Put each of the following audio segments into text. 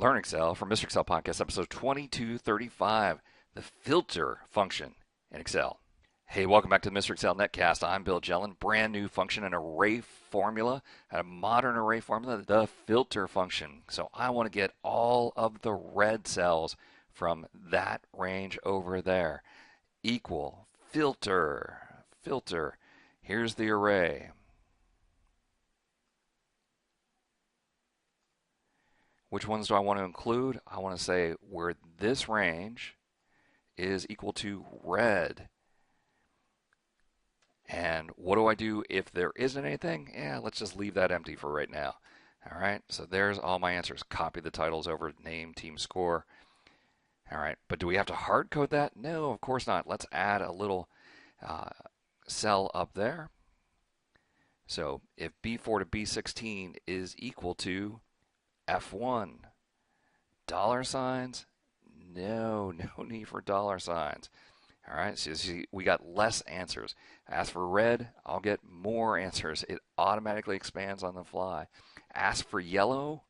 Learn Excel from Mr. Excel Podcast, episode 2235, the filter function in Excel. Hey, welcome back to the Mr. Excel Netcast. I'm Bill Jelen. Brand new function, an array formula, a modern array formula, the filter function. So I want to get all of the red cells from that range over there. Equal, filter. Here's the array. Which ones do I want to include? I want to say where this range is equal to red. And what do I do if there isn't anything? Yeah, let's just leave that empty for right now. All right, so there's all my answers. Copy the titles over, name, team score. All right, but do we have to hard code that? No, of course not. Let's add a little cell up there. So if B4 to B16 is equal to F1, dollar signs? No need for dollar signs. All right, so see, we got less answers. Ask for red, I'll get more answers. It automatically expands on the fly. Ask for yellow,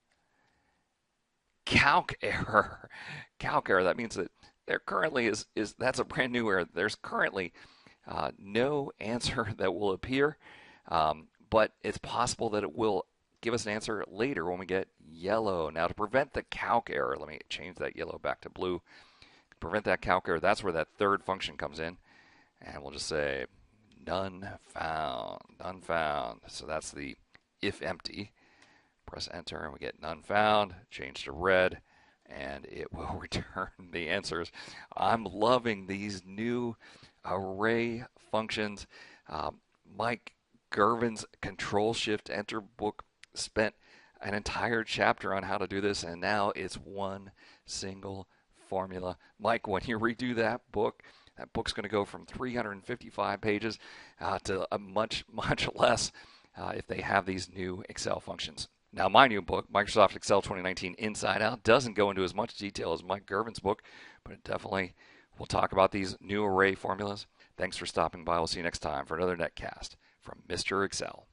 CALC error. CALC error, that means that there currently is that's a brand new error. There's currently no answer that will appear, but it's possible that it will give us an answer later when we get yellow. Now, to prevent the CALC error, let me change that yellow back to blue. To prevent that CALC error, that's where that third function comes in. And we'll just say none found. So that's the if empty. Press enter and we get none found. Change to red and it will return the answers. I'm loving these new array functions. Mike Gervin's Control-Shift-Enter book spent an entire chapter on how to do this, and now it's one single formula. Mike, when you redo that book's going to go from 355 pages to a much less if they have these new Excel functions. Now, my new book, Microsoft Excel 2019 Inside Out, doesn't go into as much detail as Mike Gervin's book, but it definitely will talk about these new array formulas. Thanks for stopping by. We'll see you next time for another Netcast from Mr. Excel.